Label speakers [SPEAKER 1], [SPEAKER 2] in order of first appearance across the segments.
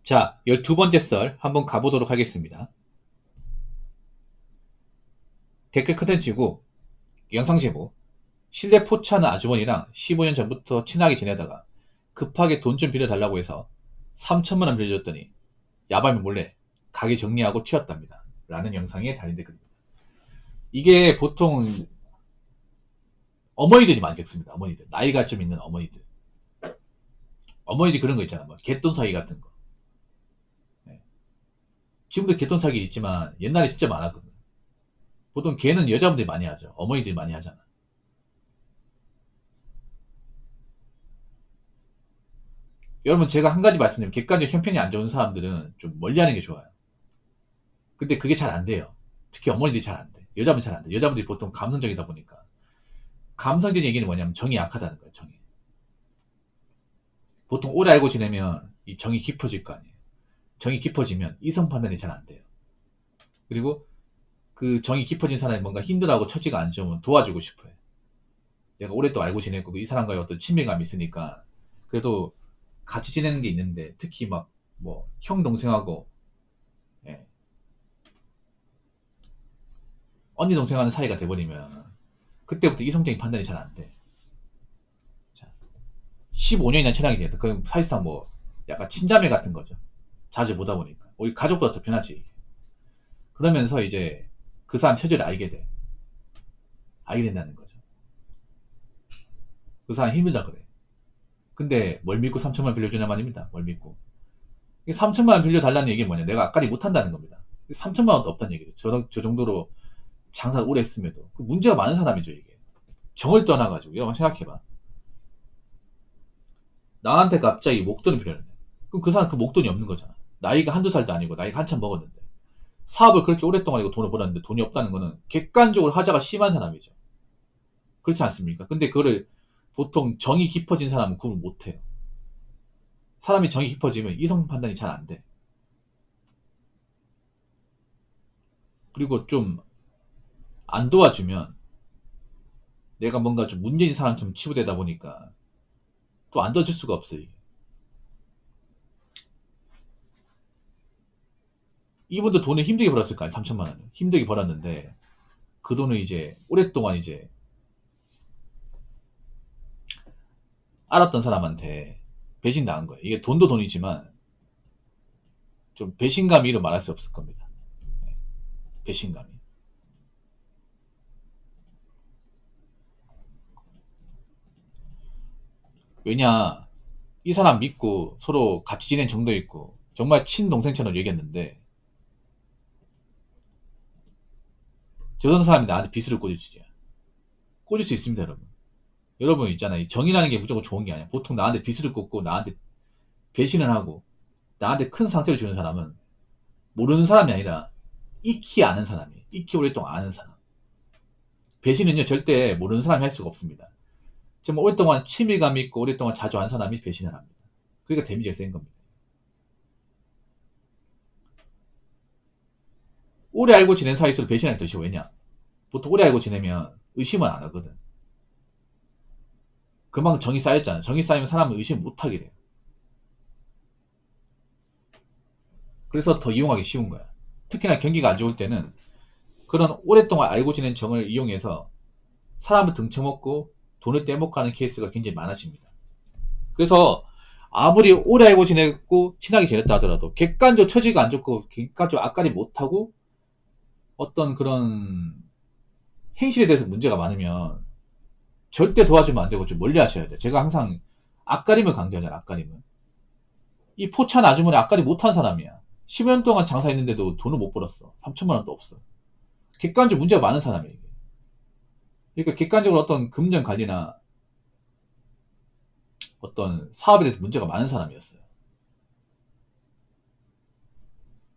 [SPEAKER 1] 자, 12번째 썰 한번 가보도록 하겠습니다. 댓글 컨텐츠고 영상 제목. 실내 포차는 아주머니랑 15년 전부터 친하게 지내다가 급하게 돈 좀 빌려달라고 해서 3천만 원 빌려줬더니 야밤에 몰래 가게 정리하고 튀었답니다. 라는 영상에 달린 댓글입니다. 이게 보통 어머니들이 많이 겪습니다. 어머니들. 나이가 좀 있는 어머니들. 어머니들이 그런 거 있잖아. 뭐 갯돈 사기 같은 거. 네. 지금도 갯돈 사기 있지만 옛날에 진짜 많았거든. 보통 걔는 여자분들이 많이 하죠. 어머니들이 많이 하잖아. 여러분, 제가 한 가지 말씀드리면 객관적 형편이 안 좋은 사람들은 좀 멀리 하는 게 좋아요. 근데 그게 잘 안 돼요. 특히 어머니들이 잘 안 돼. 여자분 잘 안 돼. 여자분들이 보통 감성적이다 보니까. 감성적인 얘기는 뭐냐면 정이 약하다는 거예요. 정이. 보통 오래 알고 지내면 이 정이 깊어질 거 아니에요. 정이 깊어지면 이성 판단이 잘 안 돼요. 그리고 그 정이 깊어진 사람이 뭔가 힘들어하고 처지가 안 좋으면 도와주고 싶어요. 내가 오랫동안 알고 지냈고 이 사람과의 어떤 친밀감이 있으니까 그래도 같이 지내는 게 있는데, 특히 막 뭐 형 동생하고 예, 언니 동생 하는 사이가 돼버리면 그때부터 이성적인 판단이 잘 안 돼. 자, 15년이나 친하게 지냈다. 그럼 사실상 뭐 약간 친자매 같은 거죠. 자주 보다 보니까 우리 가족보다 더 편하지. 그러면서 이제 그 사람 처지를 알게 돼. 알게 된다는 거죠. 그 사람 힘들다 그래. 근데 뭘 믿고 3천만 원 빌려주냐 말입니다. 뭘 믿고. 3천만 원 빌려달라는 얘기는 뭐냐. 내가 아까리 못한다는 겁니다. 3천만 원도 없다는 얘기죠. 저 정도로 장사를 오래 했음에도. 그 문제가 많은 사람이죠, 이게. 정을 떠나가지고. 여러분 생각해봐. 나한테 갑자기 목돈이 필요했네. 그럼 그 사람 그 목돈이 없는 거잖아. 나이가 한두 살도 아니고 나이가 한참 먹었는데. 사업을 그렇게 오랫동안 하고 돈을 벌었는데 돈이 없다는 거는 객관적으로 하자가 심한 사람이죠. 그렇지 않습니까? 근데 그거를 보통 정이 깊어진 사람은 그걸 못해요. 사람이 정이 깊어지면 이성 판단이 잘 안 돼. 그리고 좀 안 도와주면 내가 뭔가 좀 문제인 사람처럼 치부되다 보니까 또 안 도와줄 수가 없어요. 이분도 돈을 힘들게 벌었을 거 아니에요. 3천만 원을. 힘들게 벌었는데 그 돈을 이제 오랫동안 이제 알았던 사람한테 배신당한 거예요. 이게 돈도 돈이지만 좀 배신감이로 말할 수 없을 겁니다. 배신감이. 왜냐, 이 사람 믿고 서로 같이 지낸 정도 있고 정말 친동생처럼 얘기했는데 저런 사람이 나한테 빚을 꽂을 수 있습니다. 여러분 있잖아요. 정이라는 게 무조건 좋은 게 아니야. 보통 나한테 빚을 꽂고 나한테 배신을 하고 나한테 큰 상처를 주는 사람은 모르는 사람이 아니라 익히 아는 사람이에요. 익히 오랫동안 아는 사람. 배신은요, 절대 모르는 사람이 할 수가 없습니다. 정말 오랫동안 친밀감이 있고 오랫동안 자주 한 사람이 배신을 합니다. 그러니까 데미지가 센 겁니다. 오래 알고 지낸 사이일수록 배신하기 더 쉬워. 왜냐? 보통 오래 알고 지내면 의심은 안 하거든. 그만큼 정이 쌓였잖아. 정이 쌓이면 사람은 의심 못 하게 돼요. 그래서 더 이용하기 쉬운 거야. 특히나 경기가 안 좋을 때는 그런 오랫동안 알고 지낸 정을 이용해서 사람을 등쳐먹고 돈을 떼먹고 하는 케이스가 굉장히 많아집니다. 그래서 아무리 오래 알고 지냈고 친하게 지냈다 하더라도 객관적 처지가 안 좋고 객관적 악깔이 못하고 어떤 그런 행실에 대해서 문제가 많으면 절대 도와주면 안 되고 좀 멀리 하셔야 돼요. 제가 항상 앞가림을 강조하잖아요. 앞가림을. 이 포찬 아주머니 앞가림 못한 사람이야. 10년 동안 장사했는데도 돈을 못 벌었어. 3천만 원도 없어. 객관적 문제가 많은 사람이에요. 그러니까 객관적으로 어떤 금전 관리나 어떤 사업에 대해서 문제가 많은 사람이었어요.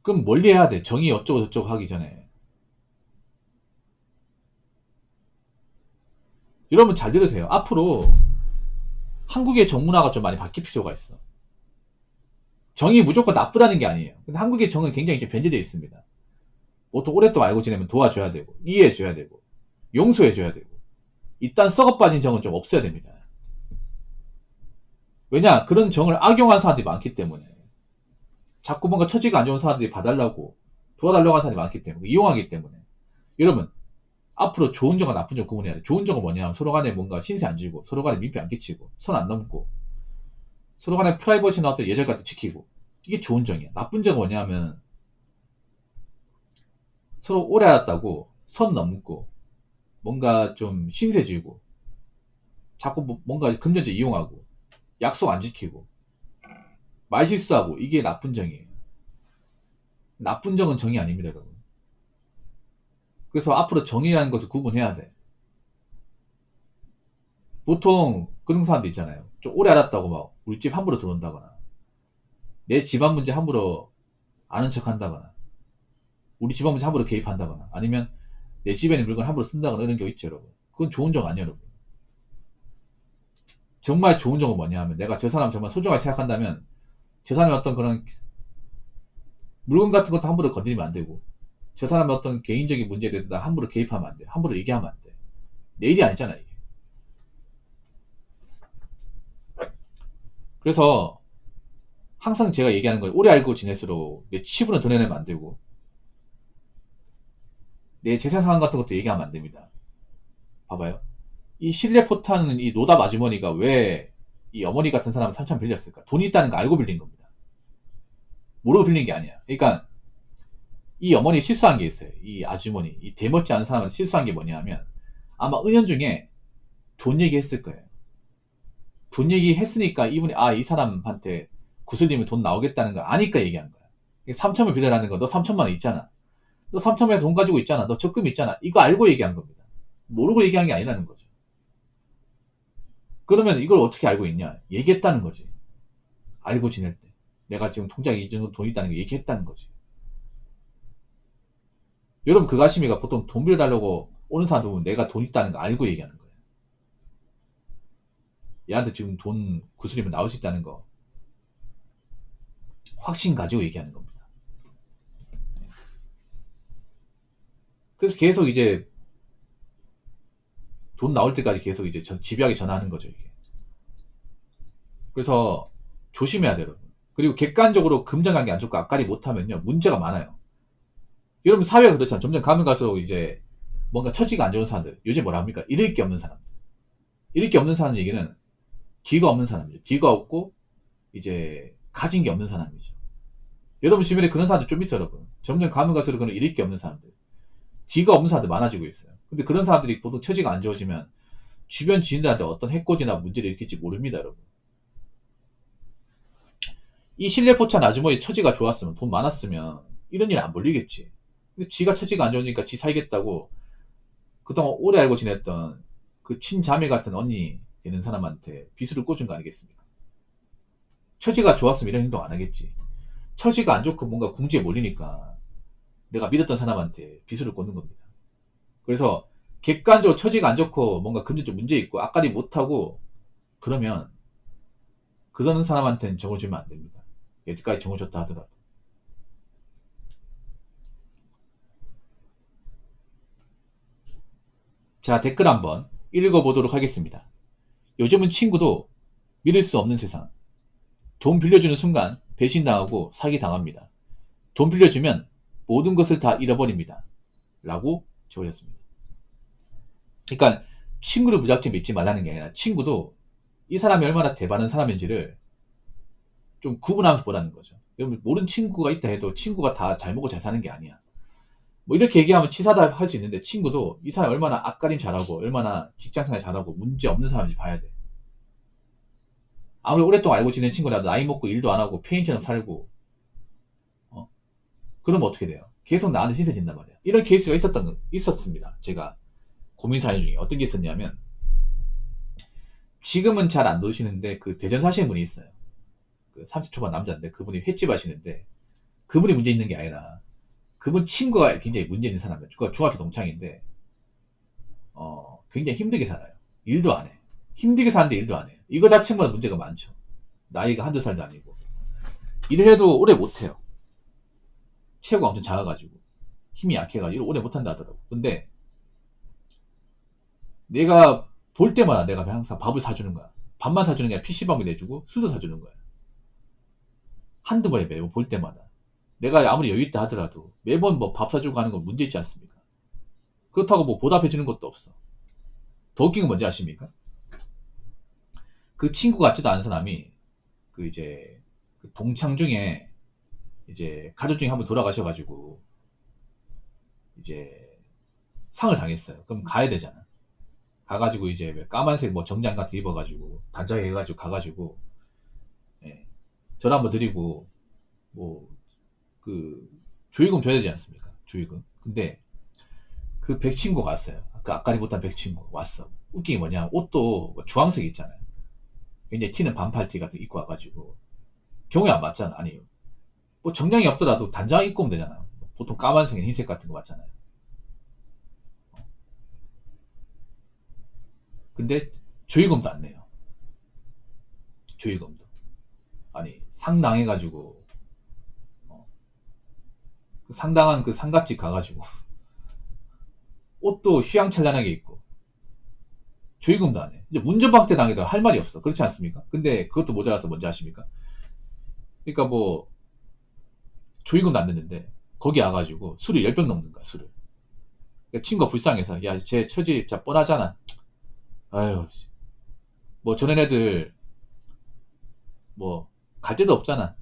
[SPEAKER 1] 그럼 멀리 해야 돼. 정의 어쩌고 저쩌고 하기 전에. 여러분 잘 들으세요. 앞으로 한국의 정문화가 좀 많이 바뀔 필요가 있어. 정이 무조건 나쁘다는 게 아니에요. 근데 한국의 정은 굉장히 좀 변질되어 있습니다. 보통 오랫동안 알고 지내면 도와줘야 되고, 이해해줘야 되고, 용서해줘야 되고, 이딴 썩어 빠진 정은 좀 없어야 됩니다. 왜냐? 그런 정을 악용한 사람들이 많기 때문에. 자꾸 뭔가 처지가 안 좋은 사람들이 봐달라고 도와달라고 하는 사람이 많기 때문에 이용하기 때문에 여러분 앞으로 좋은 점과 나쁜 점 구분해야 돼. 좋은 점은 뭐냐 서로 간에 뭔가 신세 안 지고 서로 간에 민폐 안 끼치고 손 안 넘고 서로 간에 프라이버시나 어떤 예절 같은 지키고 이게 좋은 점이야. 나쁜 점은 뭐냐면 서로 오래 알았다고 선 넘고 뭔가 좀 신세 지고 자꾸 뭔가 금전적 이용하고 약속 안 지키고 말 실수하고 이게 나쁜 정이에요. 나쁜 정은 정이 아닙니다, 여러분. 그래서 앞으로 정이라는 것을 구분해야 돼. 보통 그런 사람도 있잖아요. 좀 오래 알았다고 막 우리 집 함부로 들어온다거나 내 집안 문제 함부로 아는 척 한다거나 우리 집안 문제 함부로 개입한다거나 아니면 내 집에 있는 물건 함부로 쓴다거나 이런 경우 있죠, 여러분. 그건 좋은 정 아니에요, 여러분. 정말 좋은 정은 뭐냐 하면 내가 저 사람 정말 소중하게 생각한다면 저 사람의 어떤 그런 물건 같은 것도 함부로 건드리면 안 되고 저 사람의 어떤 개인적인 문제에 대해서 함부로 개입하면 안 돼. 함부로 얘기하면 안 돼. 내 일이 아니잖아, 이게. 그래서 항상 제가 얘기하는 거예요. 오래 알고 지낼수록 내 치부는 드러내면 안 되고 내 재산 상황 같은 것도 얘기하면 안 됩니다. 봐봐요. 이 신뢰 포탄은 이 노답 아주머니가 왜 이 어머니 같은 사람을 3천 빌렸을까? 돈이 있다는 거 알고 빌린 겁니다. 모르고 빌린 게 아니야. 그러니까 이 어머니 실수한 게 있어요. 이 아주머니, 이 대멋지 않은 사람은 실수한 게 뭐냐면 아마 은연중에 돈 얘기했을 거예요. 돈 얘기했으니까 이분이 이 사람한테 구슬리면 돈 나오겠다는 거 아니까 얘기한 거야. 3천을 빌려라는 거 너 3천만 원 있잖아. 너 3천만 원 돈 가지고 있잖아. 너 적금 있잖아. 이거 알고 얘기한 겁니다. 모르고 얘기한 게 아니라는 거죠. 그러면 이걸 어떻게 알고 있냐? 얘기했다는 거지. 알고 지낼 때. 내가 지금 통장에 이 정도 돈 있다는 거 얘기했다는 거지. 여러분 그 가심이가 보통 돈 빌려달라고 오는 사람들 보면 내가 돈 있다는 거 알고 얘기하는 거예요. 얘한테 지금 돈 구슬리면 나올 수 있다는 거 확신 가지고 얘기하는 겁니다. 그래서 계속 이제 돈 나올 때까지 계속 이제 집요하게 전화하는 거죠, 이게. 그래서 조심해야 돼요, 여러분. 그리고 객관적으로 금전관계 안 좋고 앞가리 못하면요, 문제가 많아요. 여러분 사회가 그렇잖아요. 점점 가면 갈수록 이제 뭔가 처지가 안 좋은 사람들, 요즘 뭐라 합니까? 잃을 게 없는 사람들. 잃을 게 없는 사람 얘기는 뒤가 없는 사람이죠. 뒤가 없고 이제 가진 게 없는 사람이죠. 여러분 주변에 그런 사람들 좀 있어요, 여러분. 점점 가면 갈수록 그런 잃을 게 없는 사람들. 뒤가 없는 사람들 많아지고 있어요. 근데 그런 사람들이 보통 처지가 안 좋아지면 주변 지인들한테 어떤 해코지나 문제를 일으킬지 모릅니다, 여러분. 이 실내포찬 아주머니 처지가 좋았으면 돈 많았으면 이런 일 안 벌리겠지. 근데 지가 처지가 안 좋으니까 지 살겠다고 그동안 오래 알고 지냈던 그 친자매 같은 언니 되는 사람한테 비수를 꽂은 거 아니겠습니까? 처지가 좋았으면 이런 행동 안 하겠지. 처지가 안 좋고 뭔가 궁지에 몰리니까 내가 믿었던 사람한테 비수를 꽂는 겁니다. 그래서 객관적으로 처지가 안 좋고 뭔가 금전적 문제 있고 앞가리 못하고 그러면 그러는 사람한테는 정을 주면 안 됩니다. 여기까지 정을 줬다 하더라도. 자, 댓글 한번 읽어보도록 하겠습니다. 요즘은 친구도 믿을 수 없는 세상. 돈 빌려주는 순간 배신당하고 사기당합니다. 돈 빌려주면 모든 것을 다 잃어버립니다. 라고 적으셨습니다. 그러니까 친구를 무작정 믿지 말라는 게 아니라 친구도 이 사람이 얼마나 대단한 사람인지를 좀 구분하면서 보라는 거죠. 여러분 모르는 친구가 있다 해도 친구가 다 잘 먹고 잘 사는 게 아니야. 뭐 이렇게 얘기하면 치사다 할 수 있는데 친구도 이 사람이 얼마나 앞가림 잘하고 얼마나 직장생활 잘하고 문제 없는 사람인지 봐야 돼. 아무리 오랫동안 알고 지낸 친구라도 나이 먹고 일도 안 하고 폐인처럼 살고 그러면 어떻게 돼요? 계속 나한테 신세 진단 말이야. 이런 케이스가 있었습니다. 제가 고민사연 중에 어떤 게 있었냐면 지금은 잘 안 도시는데 그 대전 사시는 분이 있어요. 그 30초반 남자인데 그분이 횟집 하시는데 그분이 문제 있는 게 아니라 그분 친구가 굉장히 문제 있는 사람이에요. 중학교 동창인데 굉장히 힘들게 살아요. 일도 안 해. 힘들게 사는데 일도 안 해요. 이거 자체보다 문제가 많죠. 나이가 한두 살도 아니고 일을 해도 오래 못해요. 체구가 엄청 작아가지고 힘이 약해가지고 오래 못한다 하더라고. 근데 내가 볼 때마다 내가 항상 밥을 사주는 거야. 밥만 사주는 게 아니라 PC방을 내주고 술도 사주는 거야. 한두 번에 매번 볼 때마다. 내가 아무리 여유 있다 하더라도 매번 뭐 밥 사주고 가는 건 문제 있지 않습니까? 그렇다고 뭐 보답해 주는 것도 없어. 더 웃긴 건 뭔지 아십니까? 그 친구 같지도 않은 사람이 그 이제 그 동창 중에 이제 가족 중에 한 분 돌아가셔가지고 이제 상을 당했어요. 그럼 가야 되잖아. 가가지고 이제 까만색 뭐 정장 같은 거 입어가지고 단장에 해가지고 가가지고 예, 전화 한번 드리고 뭐 그 조의금 줘야 되지 않습니까? 조의금. 근데 그 백친구가 왔어요. 그 아까리 못한 백친구 왔어. 웃긴 게 뭐냐, 옷도 뭐 주황색 있잖아요. 굉장히 튀는 반팔티 같은 거 입고 와가지고 경우에 안 맞잖아. 아니 뭐 정장이 없더라도 단장 입고 오면 되잖아요. 보통 까만색, 흰색 같은 거 맞잖아요. 근데 조의금도 안 내요. 조의금도. 아니 상당해가지고 그 상당한 그 상갓집 가가지고 옷도 휘황찬란하게 입고 조의금도 안 해. 이제 문전박대 당해도 할 말이 없어. 그렇지 않습니까? 근데 그것도 모자라서 뭔지 아십니까? 그러니까 뭐 조의금도 안 냈는데 거기 와가지고 술을 10병 넘는 거야, 술을. 그러니까 친구가 불쌍해서 야, 쟤 처지 진짜 뻔하잖아. 아유, 뭐 저런 애들 뭐 갈 데도 없잖아. 야,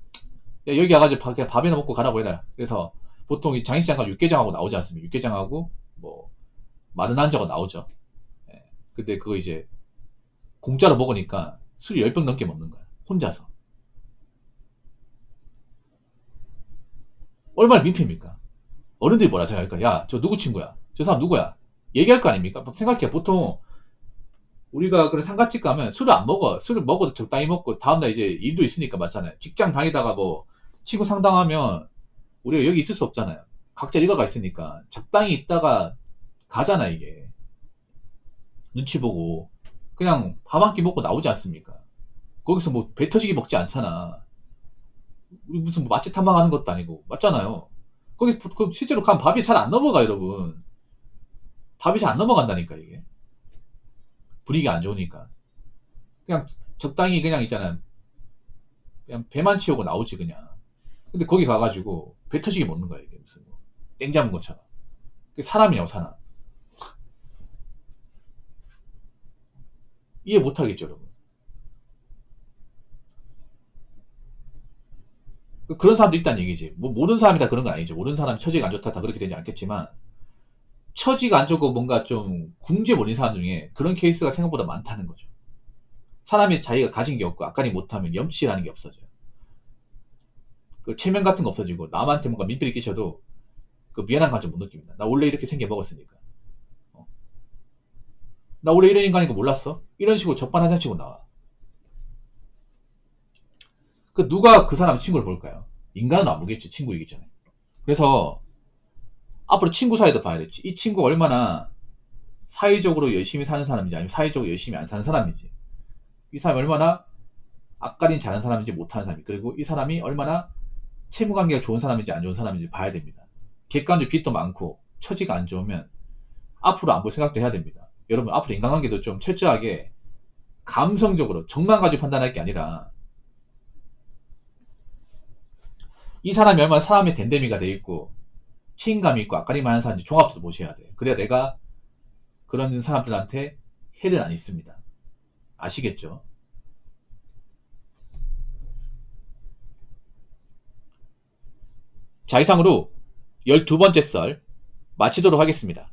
[SPEAKER 1] 여기 와가지고 그냥 밥이나 먹고 가라고 해라. 그래서 보통 이 장식장 가면 육개장하고 나오지 않습니까? 육개장하고 뭐 마른 한자가 나오죠. 예. 근데 그거 이제 공짜로 먹으니까 술을 10병 넘게 먹는 거야. 혼자서. 얼마나 민폐입니까? 어른들이 뭐라 생각할까? 야, 저 누구 친구야? 저 사람 누구야? 얘기할 거 아닙니까? 생각해. 보통 우리가 그런 상가집 가면 술을 안 먹어. 술을 먹어도 적당히 먹고 다음날 이제 일도 있으니까 맞잖아요. 직장 다니다가 뭐 친구 상담하면 우리가 여기 있을 수 없잖아요. 각자 일가가 있으니까 적당히 있다가 가잖아 이게. 눈치 보고 그냥 밥 한 끼 먹고 나오지 않습니까? 거기서 뭐 배 터지게 먹지 않잖아. 우리 무슨 뭐 맛집 탐방하는 것도 아니고 맞잖아요. 거기 실제로 가면 밥이 잘 안 넘어가 여러분. 밥이 잘 안 넘어간다니까 이게. 분위기가 안 좋으니까. 그냥 적당히 그냥 있잖아. 그냥 배만 채우고 나오지 그냥. 근데 거기 가가지고 배 터지게 먹는 거야 이게 무슨 뭐. 땡 잡은 것처럼. 그게 사람이냐고 사람. 이해 못하겠죠 여러분. 그런 사람도 있다는 얘기지. 뭐 모든 사람이 다 그런 건 아니죠. 모든 사람이 처지가 안 좋다 다 그렇게 되지 않겠지만 처지가 안 좋고 뭔가 좀 궁지에 몰린 사람 중에 그런 케이스가 생각보다 많다는 거죠. 사람이 자기가 가진 게 없고 아까리 못하면 염치라는 게 없어져요. 그 체면 같은 거 없어지고 남한테 뭔가 민폐를 끼쳐도 그 미안한 감정 못 느낍니다. 나 원래 이렇게 생겨 먹었으니까. 어. 나 원래 이런 인간인 거 몰랐어? 이런 식으로 적반하장치고 나와. 그 누가 그 사람 친구를 볼까요? 인간은 안 보겠지. 친구이기 전에. 그래서 앞으로 친구 사이도 봐야겠지. 이 친구가 얼마나 사회적으로 열심히 사는 사람인지 아니면 사회적으로 열심히 안 사는 사람인지, 이 사람이 얼마나 앞가림 잘하는 사람인지 못하는 사람인지, 그리고 이 사람이 얼마나 채무관계가 좋은 사람인지 안 좋은 사람인지 봐야 됩니다. 객관적으로 빚도 많고 처지가 안 좋으면 앞으로 안 볼 생각도 해야 됩니다. 여러분 앞으로 인간관계도 좀 철저하게 감성적으로 정만 가지고 판단할 게 아니라 이 사람이 얼마나 사람의 댄데미가 돼 있고 책임감이 있고 앞가림 많은 사람인지 종합적으로 보셔야 돼요. 그래야 내가 그런 사람들한테 해를 안 있습니다. 아시겠죠? 자, 이상으로 12번째 썰 마치도록 하겠습니다.